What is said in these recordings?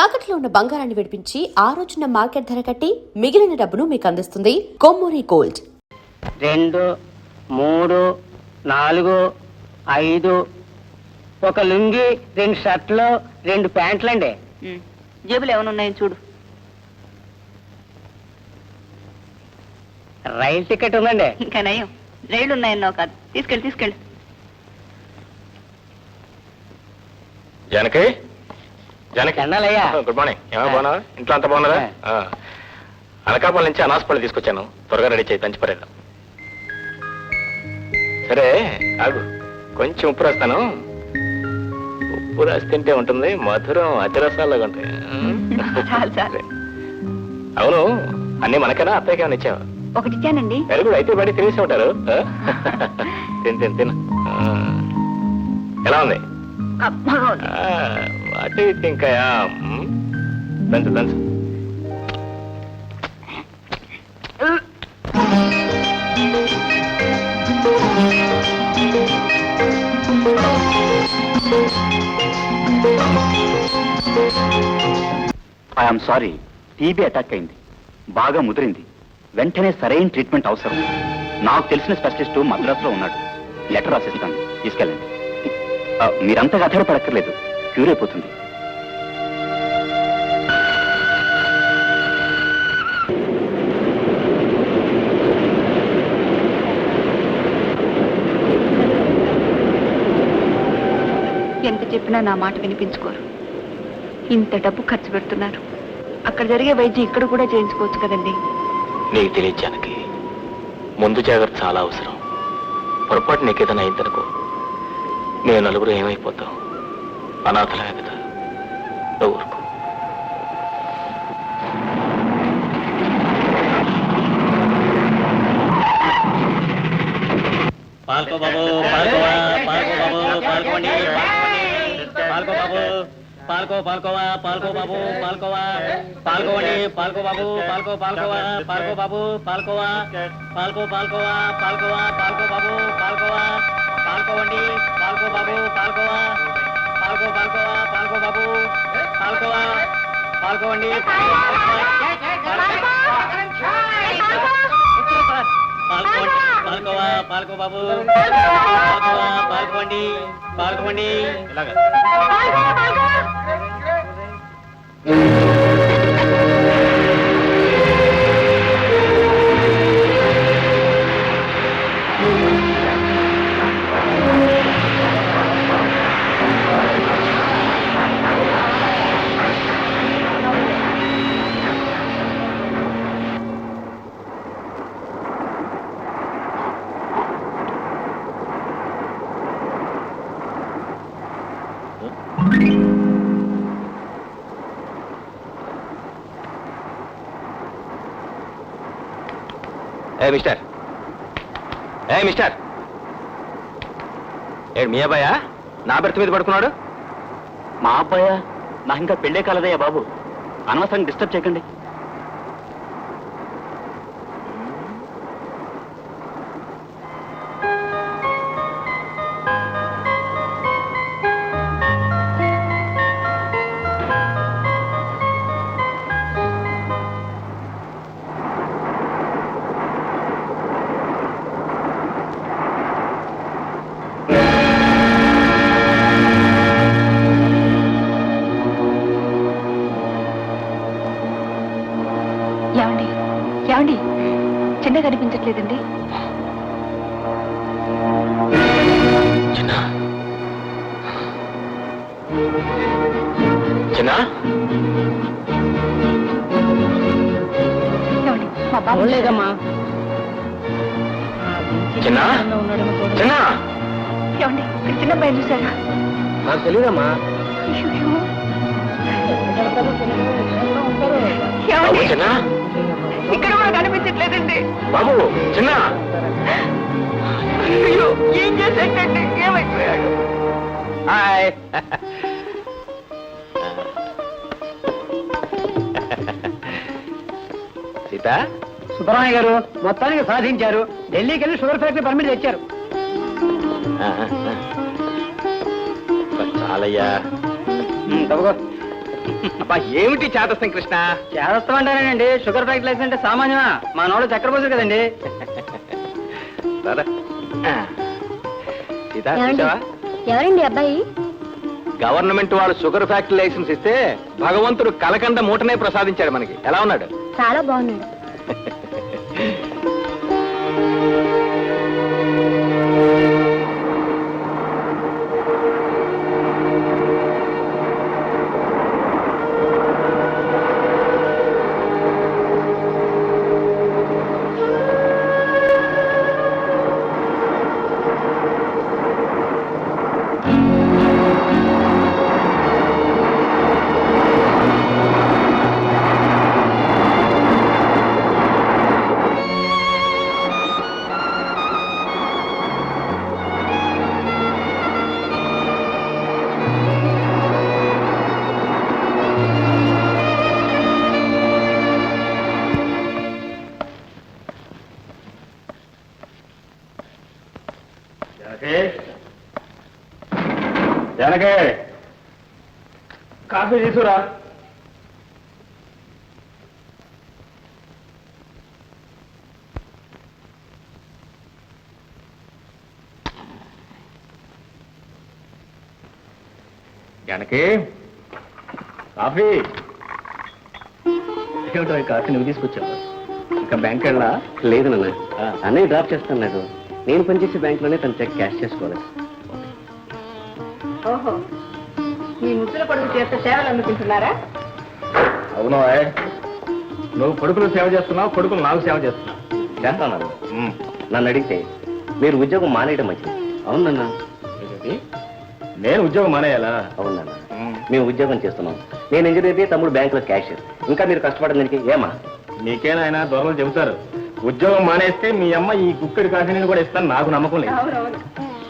తాకట్లో ఉన్న బంగారాన్ని విడిపించి ఆ రోజున మార్కెట్ ధర కట్టి మిగిలిన డబ్బును మీకు అందిస్తుంది కొమ్మూరి గోల్డ్. 2, 3, 4, 5 ఒక లుంగి, 2 షర్ట్లు, 2 ప్యాంట్లు అండి. జేబులు ఏమైనా ఉన్నాయో చూడు. రైలు టికెట్ ఉందండి. ఇంకా నయం, రైళ్లు ఉన్నాయన్నావు కాదు. తీసుకెళ్ళి జానకి అన్నాలయ్యా. Good morning. బాగున్నా? ఇంట్లో అంతా బాగున్నారా? అనకాపల్లి నుంచి అనాసపల్లి తీసుకొచ్చాను. త్వరగా రెడీ చేయి, దంచి పడేద్దాం. సరే ఆగు, కొంచెం ఉప్పు రాస్తాను. ఉప్పు రాసి తింటే ఉంటుంది, మధురం అతిరసాలాగా ఉంటాయి. అవును, అన్నీ మనకేనా అత్తయ్యకి ఏమైనా ఇచ్చావా? ఒకటి ఇచ్చానండి. వెరీ గుడ్, అయితే బయట తినేసి ఉంటారు. తిను. ఎలా ఉంది? అటు ఇంకా దంచు. ఐఎమ్ సారీ, టీబీ అటాక్ అయింది, బాగా ముదిరింది. వెంటనే సరైన ట్రీట్మెంట్ అవసరం. నాకు తెలిసిన స్పెషలిస్ట్ మద్రాసులో ఉన్నాడు. లెటర్ రాసిస్తాను, తీసుకెళ్ళండి. మీరంతగా అధైర్యపడక్కర్లేదు, క్యూర్ అయిపోతుంది. ఎంత చెప్పినా నా మాట వినిపించుకోరు. ఇంత డబ్బు ఖర్చు పెడుతున్నారు, అక్కడ జరిగే వైద్యం ఇక్కడ కూడా చేయించుకోవచ్చు కదండి. నీకు తెలియదు జానకి, ముందు జాగ్రత్త చాలా అవసరం. పొరపాటు నీకేదైనా అయిందనుకో, నేను నలుగురు ఏమైపోతావు? అనాథలమే కదా. ఊరుకో. పాల్కో బాబు, పాల్కోవా, పాల్కో బాబు, పాల్కోండి, పాల్కో బాబు, పాల్కోవా, పాల్కో బాబు, పాల్కోవా, పాల్కోండి, పాల్కో బాబు, పాల్కోవా, పాల్కో బాబు, పాల్కోవా, పాల్కో బాబు, పాల్కోవా, పాల్కోండి, పాల్కో బాబు, పాల్కోవా, పాల్కో బాబు, పాల్కోవా, పాల్కోండి, పాల్కో బాబు, పాల్కోండి. ఇలాగా మిస్టర్ ఏడు మీ అబ్బాయా నా బెర్త్ మీద పడుకున్నాడు? మా అబ్బాయా? నాకు ఇంకా పెళ్ళే కాలదయ్యా బాబు, అనవసరంగా డిస్టర్బ్ చేయకండి. ఏమండి, చిన్న కనిపించట్లేదండి. చిన్న ఏమండి, మా బాబు లేదమ్మా. ఏమండి, చిన్న పైన చూసారా? నాకు తెలియదమ్మా. ఇక్కడ కూడా కనిపించట్లేదండి బాబు. చిన్న ఏం చేసేటండి, ఏమైపోయాడు? సీత, సుబ్బరామయ్య గారు మొత్తానికి సాధించారు. ఢిల్లీకి వెళ్ళి షుగర్ ఫ్యాక్టరీ పర్మిట్ తెచ్చారు. చాలయ్యా. తప్పకో. అబ్బా ఏమిటి చేతస్థం కృష్ణ? చేస్తామంటారేనండి, షుగర్ ఫ్యాక్టరీ లైసెన్స్ అంటే సామాన్యమా? మా నోడు చక్కెర పోసారు కదండి. రారా. సీతా, చూసావా? ఎవరండి అబ్బాయి? గవర్నమెంట్ వాళ్ళు షుగర్ ఫ్యాక్టరీ లైసెన్స్ ఇస్తే భగవంతుడు కలకండ మూటనే ప్రసాదించాడు మనకి. ఎలా ఉన్నాడు? చాలా బాగున్నాడు. జనకే కాఫీ తీసుకురా. జనకి కాఫీ. ఏమిటో ఈ కాఫీ నువ్వు తీసుకొచ్చావు? ఇంకా బ్యాంక్ వెళ్ళా? లేదు నాన్న, అన్నయ్య డ్రాప్ చేస్తాను. లేదు, నేను పనిచేసే బ్యాంక్ లోనే తన చెక్ క్యాష్ చేసుకోవాలి. ఓహో, మీ ముద్దుల కొడుకు చేస్తే సేవలు అందుకుంటున్నారా? అవును, నువ్వు కొడుకులు సేవ చేస్తున్నావు, కొడుకులు నాకు సేవ చేస్తున్నావు. చేస్తాను. నన్ను అడిగితే మీరు ఉద్యోగం మానేయడం మంచిది. అవునన్నా. నేను ఉద్యోగం మానేయాలా? అవునన్నా, మేము ఉద్యోగం చేస్తున్నాం. నేను ఇంజనీర్, తమ్ముడు బ్యాంకులో క్యాషియర్. ఇంకా మీరు కష్టపడడానికి ఏమా? నీకేనాయనా దూరం చెబుతారు. ఉద్యోగం మానేస్తే మీ అమ్మ ఈ కుక్కడి కాఫీని కూడా ఇస్తాను, నాకు నమ్మకం లేదు. అవునవును,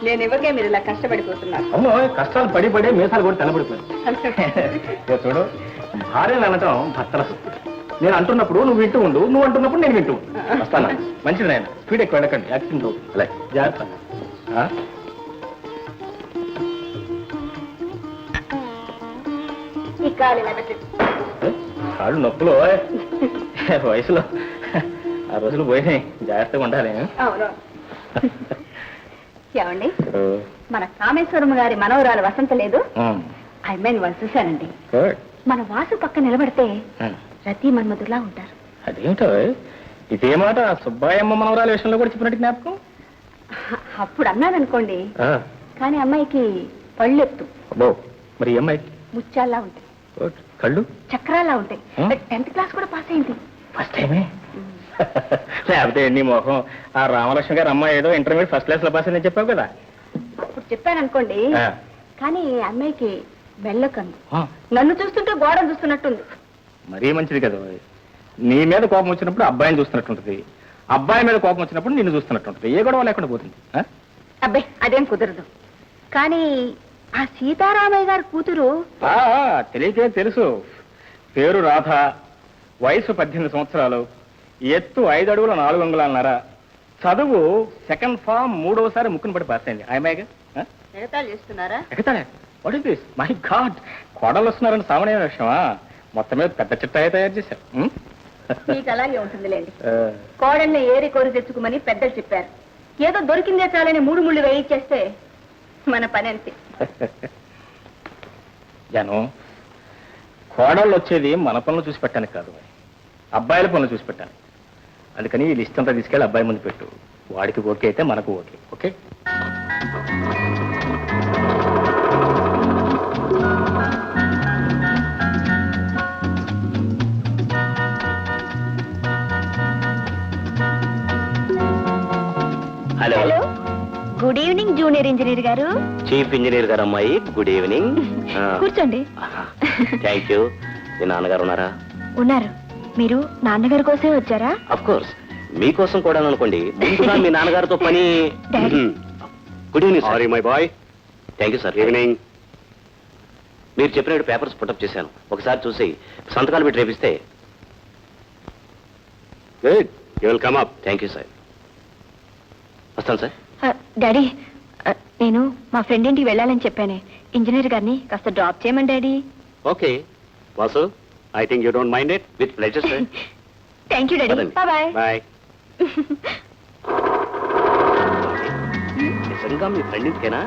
నేను ఎవరికే మీరు ఇలా కష్టపడిపోతున్నారు. అవును, కష్టాలు పడి పడే మీసాలు కూడా తెల్లబడిపోయాను. చూడు, భార్యలు అనటం భర్తల సొత్తు. నేను అంటున్నప్పుడు నువ్వు వింటూ ఉండు, నువ్వు అంటున్నప్పుడు నేను వింటూ ఉండు. వస్తానా? మంచిది నాయన, స్పీడ్ ఎక్కువ వెళ్ళకండి, యాక్సిడెంట్ అవుతుంది. అలాగే జాగ్రత్త. కాళ్ళు నొప్పులు వయసులో ఆ రోజులు పోయినాయి, జాగ్రత్తగా ఉండాలి. అవును. ఏమండి, మన కామేశ్వరం గారి మనవరాలు వసంత లేదు, ఆ అమ్మాయిని వాళ్ళు చూశానండి. మన వాసు పక్క నిలబడితే రతి మన్మధులా ఉంటారు. అదేమిటో ఇదే మాట సుబ్బాయమ్మ మనవరాల విషయంలో కూడా చెప్పినట్టు జ్ఞాపకం. అప్పుడు అన్నాననుకోండి, కానీ అమ్మాయికి పళ్ళెత్తు. మరి అమ్మాయి ముత్యాల్లా ఉంటాయి, కళ్ళు చక్రాల్లా ఉంటాయి. 10th క్లాస్ కూడా పాస్ అయింది. ఫస్ట్ టైమే. లేకపోతే నీ మొహం, ఆ రామలక్ష్మి గారు అమ్మాయి ఏదో ఇంటర్మీడియట్ ఫస్ట్ క్లాస్ లో పాస్ అని చెప్పావు కదా. అప్పుడు చెప్పాననుకోండి, కానీ అమ్మాయికి వెళ్ళకండి. నన్ను చూస్తుంటే గోడను చూస్తున్నట్టుంది. మరీ మంచిది కదా. నీ మీద కోపం వచ్చినప్పుడు అబ్బాయిని చూస్తున్నట్టుంటది, అబ్బాయి మీద కోపం వచ్చినప్పుడు నిన్ను చూస్తున్నట్టుంటది. ఏ గొడవ లేకుండా పోతుంది. అబ్బాయి అదేం కుదరదు. కానీ ఆ సీతారామయ్య గారి కూతురు తెలియకే తెలుసు. పేరు రాధ, వయసు 18 సంవత్సరాలు, ఎత్తు 5 అడుగుల 4 అంగుళాలన్నర, చదువు సెకండ్ ఫార్మ్ 3వసారి ముక్కును పడి పాస్ అయింది. అమ్మాయిగా ఎగతాళి చేస్తున్నారా? ఎగతాళే? What is this? My God, కోడలు వస్తున్నారని సామాన్య విషయమా? మొత్తం మీద పెద్ద చిట్టాయే తయారు చేశారు. మీకు అలాగే ఉంటుందిలేండి. కోడల్ని ఏరి కోరి తెచ్చుకోమని పెద్దలు చెప్పారు. ఏదో దొరికిందే చాలని 3 ముళ్ళు వేయించేస్తే మన పని అంతే. జనం, కోడళ్ళు వచ్చేది మన పనులు చూసి పెట్టడానికి కాదు, అబ్బాయిల పనులు చూసి పెట్టాలి. అందుకని ఈ లిస్ట్ అంతా తీసుకెళ్ళి అబ్బాయి ముందు పెట్టు. వాడికి ఓకే అయితే మనకు okay. Okay? Hello. Good evening junior engineer గారు. చీఫ్ ఇంజనీర్ గారు అమ్మాయి, గుడ్ ఈవినింగ్. కూర్చోండి. Thank you. మీ నాన్నగారు ఉన్నారా? ఉన్నారు. మీరు నాన్నగారి కోసమే వచ్చారా? అఫ్ కోర్స్, మీకోసం కూడా అనుకోండి. ముందుగా మీ నాన్నగారితో పని. Good evening. Sorry my boy. Thank you sir. Evening. మీరు చెప్పినట్టు పేపర్స్ పుటప్ చేశాను, ఒకసారి చూసి సంతకాలు పెట్టి రేపిస్తే. Good, you will come up. Thank you sir. వస్తాను సార్. డాడీ, నేను మా ఫ్రెండ్ ఇంటికి వెళ్ళాలని చెప్పానే, ఇంజనీర్ గారిని కాస్త డ్రాప్ చేయమని daddy. Okay, Vasu, I think you don't mind it. With pleasure sir. Thank you daddy. Bye. Bye. నిజంగా మీ ఫ్రెండ్ ఇంటికేనా?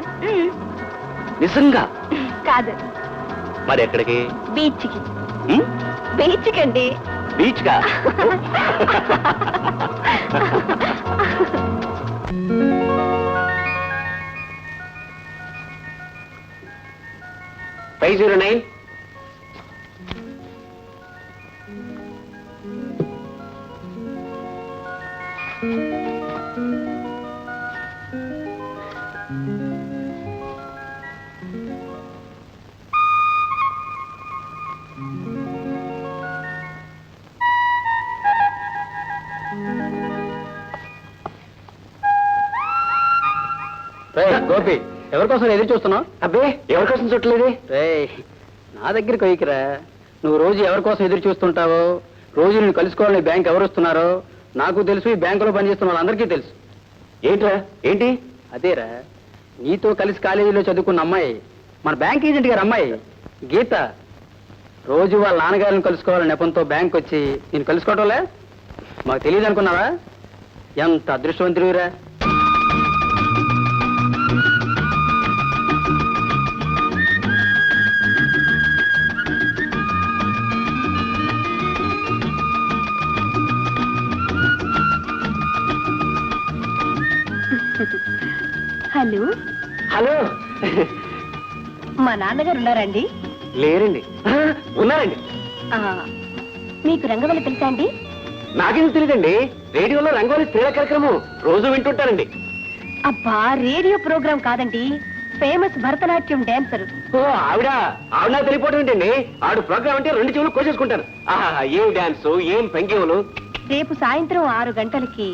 నిజంగా? కాదు, మరి ఎక్కడికి? బీచ్ కి. బీచ్ కండి. బీచ్ కా? ఫైవ్ 09. గోపి, ఎవరి కోసం ఎదురు చూస్తున్నావు? అబ్బే, ఎవరి కోసం చుట్టలేదు. నా దగ్గరికి వైకిరా. నువ్వు రోజు ఎవరి కోసం ఎదురు చూస్తుంటావో, రోజు నేను కలుసుకోవాలని బ్యాంక్ ఎవరు వస్తున్నారో నాకు తెలుసు, ఈ బ్యాంకులో పనిచేస్తున్న వాళ్ళందరికీ తెలుసు. ఏంట్రా? ఏంటి? అదేరా, నీతో కలిసి కాలేజీలో చదువుకున్న అమ్మాయి, మన బ్యాంక్ ఏజెంట్ గారి అమ్మాయి గీత, రోజు వాళ్ళ నాన్నగారిని కలుసుకోవాలని నెపంతో బ్యాంక్ వచ్చి నేను కలుసుకోవటంలే. మాకు తెలియదు అనుకున్నావా? ఎంత అదృష్టవంతుడివిరా. హలో. హలో. మా నాన్నగారు ఉన్నారండి? లేరండి. ఉన్నారండి. మీకు రంగవల్లి తెలుసా అండి? నాకేం తెలియదండి. రేడియోలో రంగోలి స్త్రీల కార్యక్రమం రోజు వింటుంటానండి. అబ్బా, రేడియో ప్రోగ్రాం కాదండి, ఫేమస్ భరతనాట్యం డాన్సర్. ఓ, ఆవిడ నాకు తెలియపోవడం ఏంటండి? ఆవిడ ప్రోగ్రామ్ అంటే 2 చెవులు కోసేసుకుంటాను. ఏం డాన్స్, ఏం భంగిమలు. రేపు సాయంత్రం 6 గంటలకి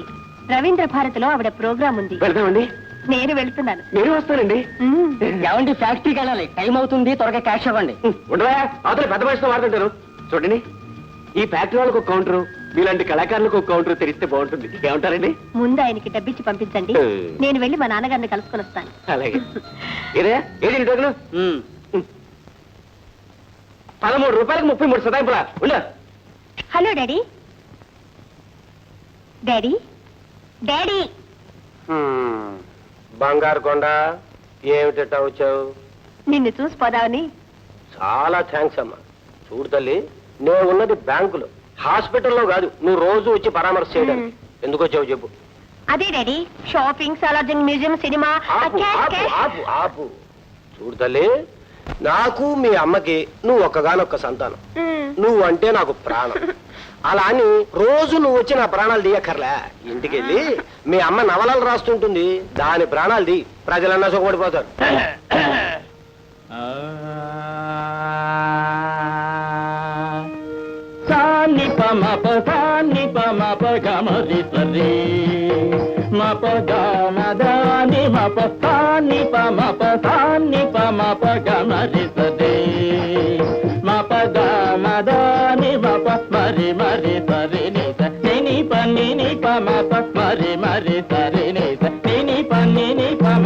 రవీంద్ర భారతిలో ఆవిడ ప్రోగ్రాం ఉంది. వెళ్తామండి. నేను వెళ్తున్నాను. నేను వస్తానండి. ఏమండి, ఫ్యాక్టరీకి వెళ్ళాలి, టైం అవుతుంది, త్వరగా క్యాష్ ఇవ్వండి. ఉండవా, అవతల పెద్ద మనిషితో వాడుతుంటారు. చూడండి, ఈ ఫ్యాక్టరీ వాళ్ళకు ఒక కౌంటరు, మీలాంటి కళాకారులకు ఒక కౌంటర్ తెరిస్తే బాగుంటుంది. ఏమంటారండి? ముందు ఆయనకి డబ్బిచ్చి పంపించండి, నేను వెళ్ళి మా నాన్నగారిని కలుసుకొని వస్తాను. అలాగే. ఏదే ఏది డబ్బులు? 13 రూపాయలకు 33 సదాయింపులా. ఉండ. Hello daddy. Daddy, daddy. బంగారు కొండ, ఏమిటట్టా వచ్చావు? నిన్ను చూసి పోదామని. చాలా థ్యాంక్స్ అమ్మా. చూడు తల్లి, నేను ఉన్నది బ్యాంకులో, హాస్పిటల్లో కాదు. నువ్వు రోజు వచ్చి పరామర్శ చేయడానికి. ఎందుకు వచ్చావు చెప్పు. అదే daddy, shopping, Salar Jung museum, cinema. ఆపు ఆపు ఆపు ఆపు. చూడు తల్లి, నాకు మీ అమ్మకి నువ్వు ఒక్కగానొక్క సంతానం. నువ్వు అంటే నాకు ప్రాణం. అలా అని రోజు నువ్వు వచ్చి నా ప్రాణాలు తీయక్కర్లే. ఇంటికెళ్ళి మీ అమ్మ నవలలు రాస్తుంటుంది, దాని ప్రాణాలు తీ. ప్రజలన్నా సుఖపడిపోతారు. మరి మరి సరి ని పని ని పమ మరి మరి సరి ని పని ని పమ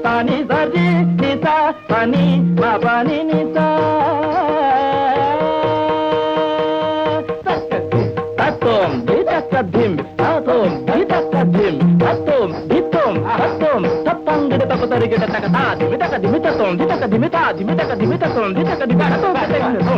పని సరి నిత పని మా పని నిత తత్వం దితకధిం తత్వం దితకధిం తత్వం దిత్వం తత్వం తత్వం దితక తరిగిట తకతా దిమితక దిమితత్వం దితక దిమితా దిమితక దిమితత్వం దితక దిగడతో తత్వం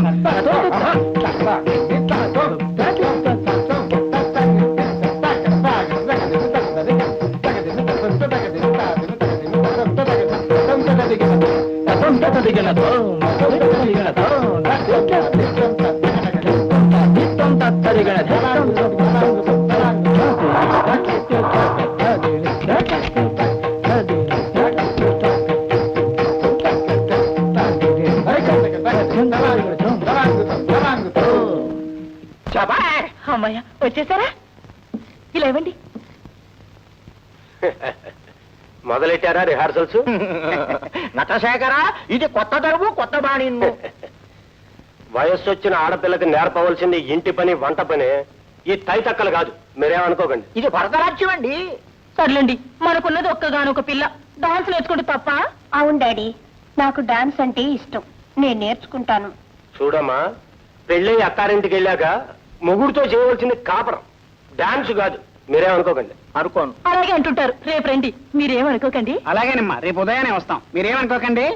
అమ్మయ్య, వచ్చేసారా? ఇలా ఇవ్వండి. మొదలెట్టారా రిహార్సల్స్? నటశేఖరా, ఇది కొత్త తరము, కొత్త బాణి. వయస్సు వచ్చిన ఆడపిల్లకి నేర్పవలసింది ఇంటి పని, వంట పని. ఈ తైతక్కలు కాదు, మీరేమనుకోకండి. ఇది భరతనాట్యం అండి. సర్లేండి, మనకున్నది ఒక్కగానొక పిల్ల, డాన్స్ నేర్చుకుంటే తప్ప? అవును డాడీ, నాకు డాన్స్ అంటే ఇష్టం, నేను నేర్చుకుంటాను. చూడమ్మా, పెళ్ళై అత్తారింటికి వెళ్ళాక మొగుడుతో చేయవలసింది కాపరం, డాన్స్ కాదు. మీరేమనుకోకండి. అనుకోను. అలాగే అంటుంటారు. రేపు రండి, మీరేమనుకోకండి. అలాగేనమ్మా, రేపు ఉదయాన్నే వస్తాం, మీరేమనుకోకండి.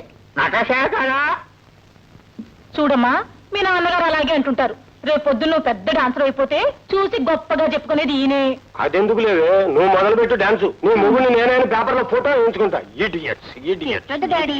చూడమ్మా, మీ నాన్నగారు అలాగే అంటుంటారు. రేపు పొద్దున్న పెద్ద డాన్సర్ అయిపోతే చూసి గొప్పగా చెప్పుకునేది ఈయనే. అదెందుకు లేవే, నువ్వు మొదలు పెట్టు డాన్సు. నీ మొగుడిని నేనైనా పేపర్లో ఫోటో వేయించుకుంటా. ఇడియట్స్. డాడీ